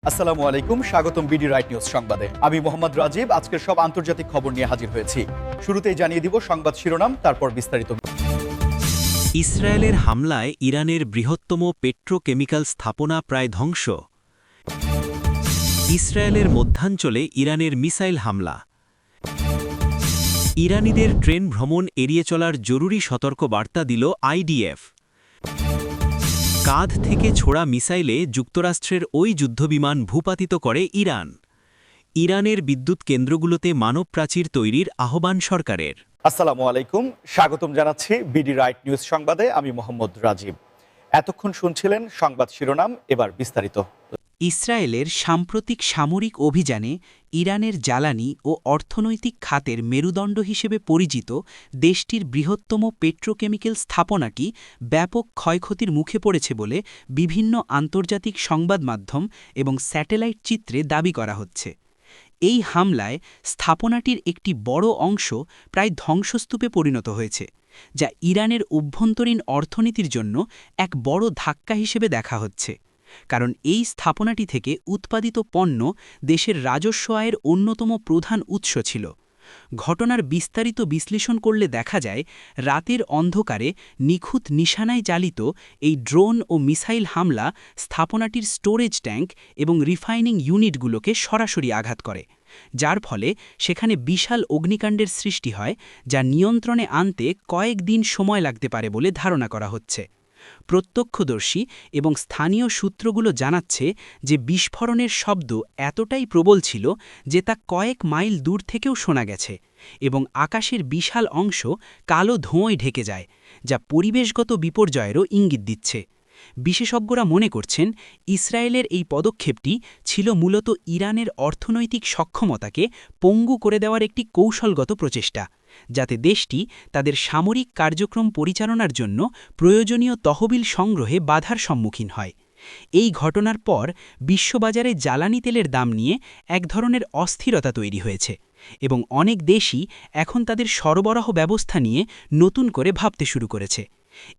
আসসালামু আলাইকুম, স্বাগতম বিডি রাইট নিউজ সংবাদে। আমি মোহাম্মদ রাজীব আজকের সব আন্তর্জাতিক খবর নিয়ে হাজির হয়েছি। শুরুতেই জানিয়ে দিব সংবাদ শিরোনাম, তারপর বিস্তারিত। ইসরায়েলের হামলায় ইরানের বৃহত্তম পেট্রোকেমিক্যাল স্থাপনা প্রায় ধ্বংস। ইসরায়েলের মধ্যাঞ্চলে ইরানের মিসাইল হামলা। ইরানিদের ট্রেন ভ্রমণ এড়িয়ে চলার জরুরি সতর্ক বার্তা দিল আইডিএফ। কাঁধ থেকে ছোড়া মিসাইলে যুক্তরাষ্ট্রের ওই যুদ্ধবিমান ভূপাতিত করে ইরান। ইরানের বিদ্যুৎ কেন্দ্রগুলোতে মানব প্রাচীর তৈরির আহ্বান সরকারের। আসসালামু আলাইকুম, স্বাগতম জানাচ্ছি বিডি রাইট নিউজ সংবাদে। আমি মোহাম্মদ রাজীব। এতক্ষণ শুনছিলেন সংবাদ শিরোনাম, এবার বিস্তারিত। ইসরায়েলের সাম্প্রতিক সামরিক অভিযানে ইরানের জ্বালানি ও অর্থনৈতিক খাতের মেরুদণ্ড হিসেবে পরিচিত দেশটির বৃহত্তম পেট্রোকেমিক্যাল স্থাপনাটি ব্যাপক ক্ষয়ক্ষতির মুখে পড়েছে বলে বিভিন্ন আন্তর্জাতিক সংবাদ মাধ্যম এবং স্যাটেলাইট চিত্রে দাবি করা হচ্ছে। এই হামলায় স্থাপনাটির একটি বড় অংশ প্রায় ধ্বংসস্তূপে পরিণত হয়েছে, যা ইরানের অভ্যন্তরীণ অর্থনীতির জন্য এক বড় ধাক্কা হিসেবে দেখা হচ্ছে, কারণ এই স্থাপনাটি থেকে উৎপাদিত পণ্য দেশের রাজস্ব আয়ের অন্যতম প্রধান উৎস ছিল। ঘটনার বিস্তারিত বিশ্লেষণ করলে দেখা যায়, রাতের অন্ধকারে নিখুঁত নিশানায় চালিত এই ড্রোন ও মিসাইল হামলা স্থাপনাটির স্টোরেজ ট্যাঙ্ক এবং রিফাইনিং ইউনিটগুলোকে সরাসরি আঘাত করে, যার ফলে সেখানে বিশাল অগ্নিকাণ্ডের সৃষ্টি হয়, যা নিয়ন্ত্রণে আনতে কয়েক দিন সময় লাগতে পারে বলে ধারণা করা হচ্ছে। প্রত্যক্ষদর্শী এবং স্থানীয় সূত্রগুলো জানাচ্ছে যে বিস্ফোরণের শব্দ এতটাই প্রবল ছিল যে তা কয়েক মাইল দূর থেকেও শোনা গেছে এবং আকাশের বিশাল অংশ কালো ধোঁয়ায় ঢেকে যায়, যা পরিবেশগত বিপর্যয়েরও ইঙ্গিত দিচ্ছে। বিশেষজ্ঞরা মনে করছেন, ইসরায়েলের এই পদক্ষেপটি ছিল মূলত ইরানের অর্থনৈতিক সক্ষমতাকে পঙ্গু করে দেওয়ার একটি কৌশলগত প্রচেষ্টা, যাতে দেশটি তাদের সামরিক কার্যক্রম পরিচালনার জন্য প্রয়োজনীয় তহবিল সংগ্রহে বাধার সম্মুখীন হয়। এই ঘটনার পর বিশ্ববাজারে জ্বালানি তেলের দাম নিয়ে এক ধরনের অস্থিরতা তৈরি হয়েছে এবং অনেক দেশই এখন তাদের সরবরাহ ব্যবস্থা নিয়ে নতুন করে ভাবতে শুরু করেছে।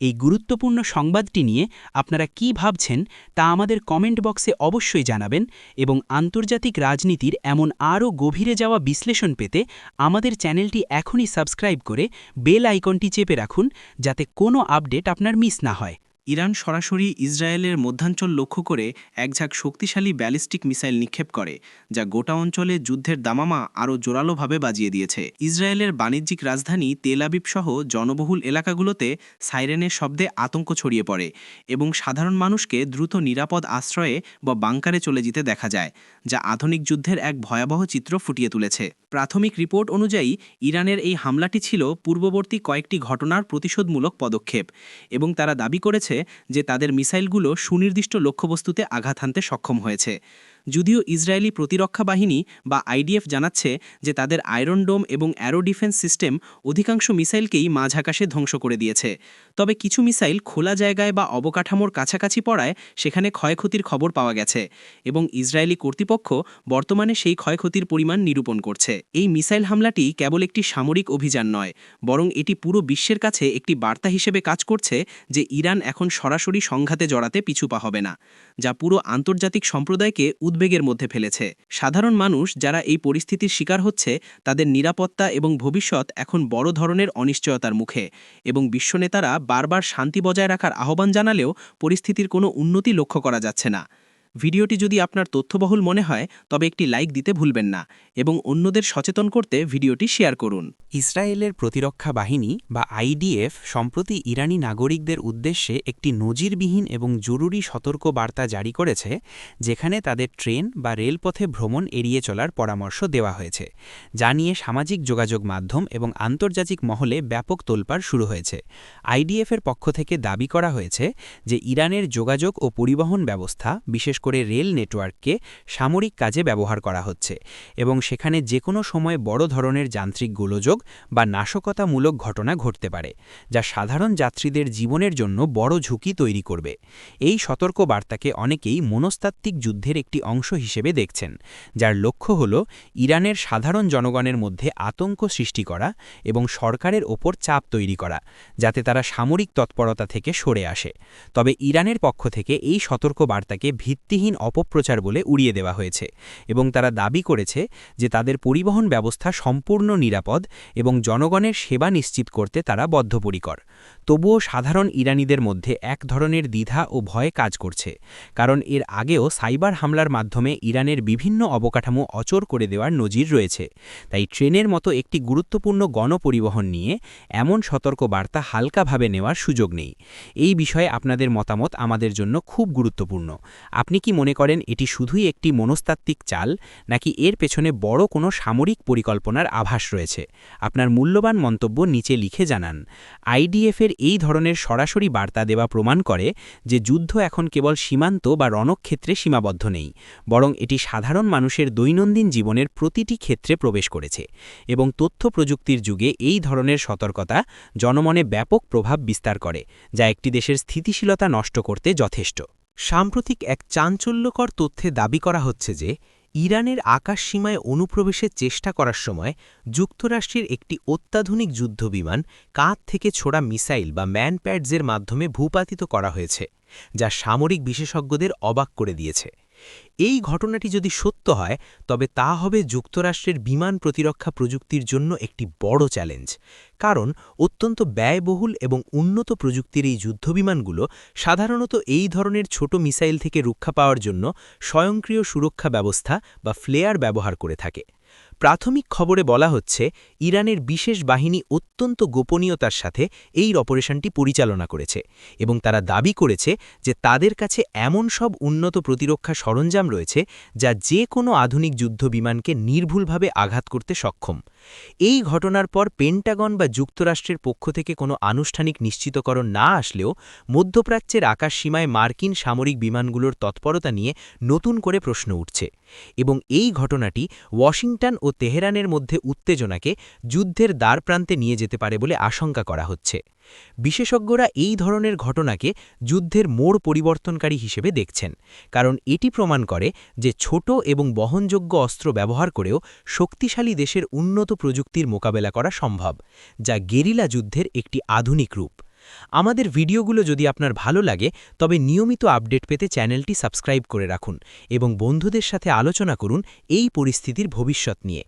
এই গুরুত্বপূর্ণ সংবাদটি নিয়ে আপনারা কি ভাবছেন তা আমাদের কমেন্ট বক্সে অবশ্যই জানাবেন এবং আন্তর্জাতিক রাজনীতির এমন আরও গভীরে যাওয়া বিশ্লেষণ পেতে আমাদের চ্যানেলটি এখনই সাবস্ক্রাইব করে বেল আইকনটি চেপে রাখুন, যাতে কোনো আপডেট আপনার মিস না হয়। ইরান সরাসরি ইসরায়েলের মধ্যাঞ্চল লক্ষ্য করে একঝাঁক শক্তিশালী ব্যালিস্টিক মিসাইল নিক্ষেপ করে, যা গোটা অঞ্চলে যুদ্ধের দামামা আরও জোরালোভাবে বাজিয়ে দিয়েছে। ইসরায়েলের বাণিজ্যিক রাজধানী তেল আবিব সহ জনবহুল এলাকাগুলোতে সাইরেনের শব্দে আতঙ্ক ছড়িয়ে পড়ে এবং সাধারণ মানুষকে দ্রুত নিরাপদ আশ্রয়ে বা বাংকারে চলে যেতে দেখা যায়, যা আধুনিক যুদ্ধের এক ভয়াবহ চিত্র ফুটিয়ে তুলেছে। প্রাথমিক রিপোর্ট অনুযায়ী ইরানের এই হামলাটি ছিল পূর্ববর্তী কয়েকটি ঘটনার প্রতিশোধমূলক পদক্ষেপ এবং তারা দাবি করেছে যে তাদের মিসাইলগুলো সুনির্দিষ্ট লক্ষ্যবস্তুতে আঘাত হানতে সক্ষম হয়েছে। যদিও ইসরায়েলি প্রতিরক্ষা বাহিনী বা আইডিএফ জানাচ্ছে যে তাদের আয়রন ডোম এবং অ্যারো ডিফেন্স সিস্টেম অধিকাংশ মিসাইলকেই মাঝ আকাশে ধ্বংস করে দিয়েছে, তবে কিছু মিসাইল খোলা জায়গায় বা অবকাঠামোর কাছাকাছি পড়ায় সেখানে ক্ষয়ক্ষতির খবর পাওয়া গেছে এবং ইসরায়েলি কর্তৃপক্ষ বর্তমানে সেই ক্ষয়ক্ষতির পরিমাণ নিরূপণ করছে। এই মিসাইল হামলাটি কেবল একটি সামরিক অভিযান নয়, বরং এটি পুরো বিশ্বের কাছে একটি বার্তা হিসেবে কাজ করছে যে ইরান এখন সরাসরি সংঘাতে জড়াতে পিছু পা হবে না, যা পুরো আন্তর্জাতিক সম্প্রদায়কে উদ্বেগের মধ্যে ফেলেছে। সাধারণ মানুষ যারা এই পরিস্থিতির শিকার হচ্ছে, তাদের নিরাপত্তা এবং ভবিষ্যৎ এখন বড় ধরনের অনিশ্চয়তার মুখে এবং বিশ্বনেতারা বারবার শান্তি বজায় রাখার আহ্বান জানালেও পরিস্থিতির কোনো উন্নতি লক্ষ্য করা যাচ্ছে না। ভিডিওটি যদি আপনার তথ্যবহুল মনে হয় তবে একটি লাইক দিতে ভুলবেন না এবং অন্যদের সচেতন করতে ভিডিওটি শেয়ার করুন। ইসরায়েলের প্রতিরক্ষা বাহিনী বা আইডিএফ সম্প্রতি ইরানি নাগরিকদের উদ্দেশ্যে একটি নজিরবিহীন এবং জরুরি সতর্ক বার্তা জারি করেছে, যেখানে তাদের ট্রেন বা রেলপথে ভ্রমণ এড়িয়ে চলার পরামর্শ দেওয়া হয়েছে, যা নিয়ে সামাজিক যোগাযোগ মাধ্যম এবং আন্তর্জাতিক মহলে ব্যাপক তোলপাড় শুরু হয়েছে। আইডিএফের পক্ষ থেকে দাবি করা হয়েছে যে ইরানের যোগাযোগ ও পরিবহন ব্যবস্থা, বিশেষ করে রেল নেটওয়ার্ককে সামরিক কাজে ব্যবহার করা হচ্ছে এবং সেখানে যে কোনো সময় বড় ধরনের যান্ত্রিক গোলযোগ বা নাশকতামূলক ঘটনা ঘটতে পারে, যা সাধারণ যাত্রীদের জীবনের জন্য বড় ঝুঁকি তৈরি করবে। এই সতর্ক বার্তাকে অনেকেই মনস্তাত্ত্বিক যুদ্ধের একটি অংশ হিসেবে দেখছেন, যার লক্ষ্য হল ইরানের সাধারণ জনগণের মধ্যে আতঙ্ক সৃষ্টি করা এবং সরকারের ওপর চাপ তৈরি করা, যাতে তারা সামরিক তৎপরতা থেকে সরে আসে। তবে ইরানের পক্ষ থেকে এই সতর্ক বার্তাকে ভিত্তি ভিত্তিহীন অপপ্রচার বলে উড়িয়ে দেওয়া হয়েছে এবং তারা দাবি করেছে যে তাদের পরিবহন ব্যবস্থা সম্পূর্ণ নিরাপদ এবং জনগণের সেবা নিশ্চিত করতে তারা বদ্ধপরিকর। তবুও সাধারণ ইরানিদের মধ্যে এক ধরনের দ্বিধা ও ভয় কাজ করছে, কারণ এর আগেও সাইবার হামলার মাধ্যমে ইরানের বিভিন্ন অবকাঠামো অচল করে দেওয়ার নজির রয়েছে। তাই ট্রেনের মতো একটি গুরুত্বপূর্ণ গণপরিবহন নিয়ে এমন সতর্ক বার্তা হালকাভাবে নেওয়ার সুযোগ নেই। এই বিষয়ে আপনাদের মতামত আমাদের জন্য খুব গুরুত্বপূর্ণ। আপনি কি মনে করেন এটি শুধুই একটি মনস্তাত্ত্বিক চাল, নাকি এর পেছনে বড় কোনো সামরিক পরিকল্পনার আভাস রয়েছে? আপনার মূল্যবান মন্তব্য নিচে লিখে জানান। আইডিএফের এই ধরনের সরাসরি বার্তা দেওয়া প্রমাণ করে যে যুদ্ধ এখন কেবল সীমান্ত বা রণক্ষেত্রে সীমাবদ্ধ নেই, বরং এটি সাধারণ মানুষের দৈনন্দিন জীবনের প্রতিটি ক্ষেত্রে প্রবেশ করেছে এবং তথ্য প্রযুক্তির যুগে এই ধরনের সতর্কতা জনমনে ব্যাপক প্রভাব বিস্তার করে, যা একটি দেশের স্থিতিশীলতা নষ্ট করতে যথেষ্ট। সাম্প্রতিক এক চাঞ্চল্যকর তথ্যে দাবি করা হচ্ছে যে ইরানের আকাশসীমায় অনুপ্রবেশের চেষ্টা করার সময় যুক্তরাষ্ট্রের একটি অত্যাধুনিক যুদ্ধবিমান কাঁধ থেকে ছোড়া মিসাইল বা ম্যানপ্যাডসের মাধ্যমে ভূপাতিত করা হয়েছে, যা সামরিক বিশেষজ্ঞদের অবাক করে দিয়েছে। এই ঘটনাটি যদি সত্য হয়, তবে তা হবে যুক্তরাষ্ট্রের বিমান প্রতিরক্ষা প্রযুক্তির জন্য একটি বড় চ্যালেঞ্জ, কারণ অত্যন্ত ব্যয়বহুল এবং উন্নত প্রযুক্তির এই যুদ্ধবিমানগুলো সাধারণত এই ধরনের ছোট মিসাইল থেকে রক্ষা পাওয়ার জন্য স্বয়ংক্রিয় সুরক্ষা ব্যবস্থা বা ফ্লেয়ার ব্যবহার করে থাকে। প্রাথমিক খবরে বলা হচ্ছে ইরানের বিশেষ বাহিনী অত্যন্ত গোপনীয়তার সাথে এই অপারেশনটি পরিচালনা করেছে এবং তারা দাবি করেছে যে তাদের কাছে এমন সব উন্নত প্রতিরক্ষা সরঞ্জাম রয়েছে যা যে কোনো আধুনিক যুদ্ধবিমানকে নির্ভুলভাবে আঘাত করতে সক্ষম। এই ঘটনার পর পেন্টাগন বা যুক্তরাষ্ট্রের পক্ষ থেকে কোনো আনুষ্ঠানিক নিশ্চিতকরণ না আসলেও মধ্যপ্রাচ্যের আকাশসীমায় মার্কিন সামরিক বিমানগুলোর তৎপরতা নিয়ে নতুন করে প্রশ্ন উঠছে এবং এই ঘটনাটি ওয়াশিংটন ও তেহরানের মধ্যে উত্তেজনাকে যুদ্ধের দ্বারপ্রান্তে নিয়ে যেতে পারে বলে আশঙ্কা করা হচ্ছে। বিশেষজ্ঞরা এই ধরনের ঘটনাকে যুদ্ধের মোড় পরিবর্তনকারী হিসেবে দেখছেন, কারণ এটি প্রমাণ করে যে ছোট এবং বহনযোগ্য অস্ত্র ব্যবহার করেও শক্তিশালী দেশের উন্নত প্রযুক্তির মোকাবেলা করা সম্ভব, যা গেরিলা যুদ্ধের একটি আধুনিক রূপ। আমাদের ভিডিওগুলো যদি আপনার ভালো লাগে, তবে নিয়মিত আপডেট পেতে চ্যানেলটি সাবস্ক্রাইব করে রাখুন এবং বন্ধুদের সাথে আলোচনা করুন এই পরিস্থিতির ভবিষ্যৎ নিয়ে।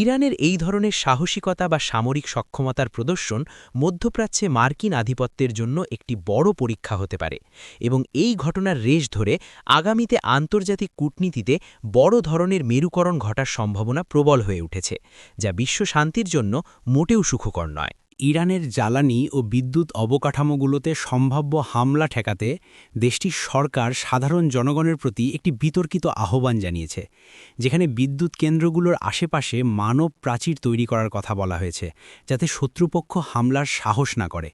ইরানের এই ধরনের সাহসিকতা বা সামরিক সক্ষমতার প্রদর্শন মধ্যপ্রাচ্যে মার্কিন আধিপত্যের জন্য একটি বড় পরীক্ষা হতে পারে এবং এই ঘটনার রেশ ধরে আগামীতে আন্তর্জাতিক কূটনীতিতে বড় ধরনের মেরুকরণ ঘটার সম্ভাবনা প্রবল হয়ে উঠেছে, যা বিশ্ব শান্তির জন্য মোটেও সুখকর নয়। ইরানের জ্বালানি ও বিদ্যুৎ অবকাঠামোগুলোতে সম্ভাব্য হামলা ঠেকাতে দেশটির সরকার সাধারণ জনগণের প্রতি একটি বিতর্কিত আহ্বান জানিয়েছে, যেখানে বিদ্যুৎ কেন্দ্রগুলোর আশেপাশে মানব প্রাচীর তৈরি করার কথা বলা হয়েছে, যাতে শত্রুপক্ষ হামলার সাহস না করে।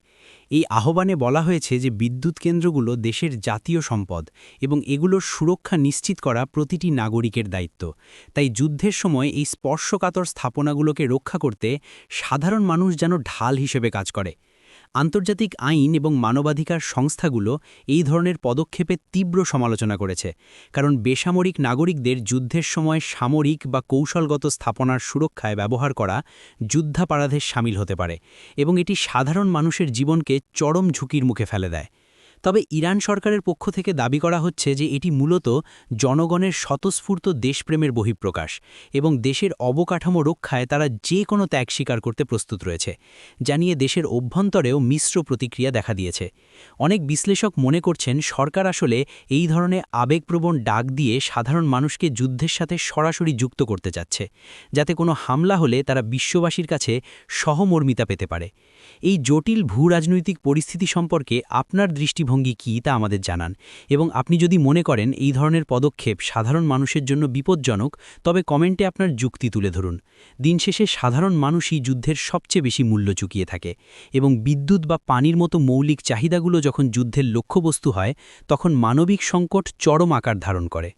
এই আহ্বানে বলা হয়েছে যে বিদ্যুৎ কেন্দ্রগুলো দেশের জাতীয় সম্পদ এবং এগুলোর সুরক্ষা নিশ্চিত করা প্রতিটি নাগরিকের দায়িত্ব। তাই যুদ্ধের সময় এই স্পর্শকাতর স্থাপনাগুলোকে রক্ষা করতে সাধারণ মানুষ যেন ঢাল হিসেবে কাজ করে। আন্তর্জাতিক আইন এবং মানবাধিকার সংস্থাগুলো এই ধরনের পদক্ষেপে তীব্র সমালোচনা করেছে, কারণ বেসামরিক নাগরিকদের যুদ্ধের সময় সামরিক বা কৌশলগত স্থাপনার সুরক্ষায় ব্যবহার করা যুদ্ধাপরাধের শামিল হতে পারে এবং এটি সাধারণ মানুষের জীবনকে চরম ঝুঁকির মুখে ফেলে দেয়। তবে ইরান সরকারের পক্ষ থেকে দাবি করা হচ্ছে যে এটি মূলত জনগণের স্বতঃস্ফূর্ত দেশপ্রেমের বহিঃপ্রকাশ এবং দেশের অবকাঠামো রক্ষায় তারা যে কোনো ত্যাগ স্বীকার করতে প্রস্তুত রয়েছে, যা নিয়ে দেশের অভ্যন্তরেও মিশ্র প্রতিক্রিয়া দেখা দিয়েছে। অনেক বিশ্লেষক মনে করছেন সরকার আসলে এই ধরনের আবেগপ্রবণ ডাক দিয়ে সাধারণ মানুষকে যুদ্ধের সাথে সরাসরি যুক্ত করতে চাচ্ছে, যাতে কোনো হামলা হলে তারা বিশ্ববাসীর কাছে সহমর্মিতা পেতে পারে। এই জটিল ভূরাজনৈতিক পরিস্থিতি সম্পর্কে আপনার দৃষ্টিভঙ্গি কী তা আমাদের জানান, এবং আপনি যদি মনে করেন এই ধরনের পদক্ষেপ সাধারণ মানুষের জন্য বিপজ্জনক, তবে কমেন্টে আপনার যুক্তি তুলে ধরুন। দিন শেষে সাধারণ মানুষই যুদ্ধের সবচেয়ে বেশি মূল্য চুকিয়ে থাকে এবং বিদ্যুৎ বা পানির মতো মৌলিক চাহিদাগুলো যখন যুদ্ধের লক্ষ্যবস্তু হয়, তখন মানবিক সংকট চরম আকার ধারণ করে।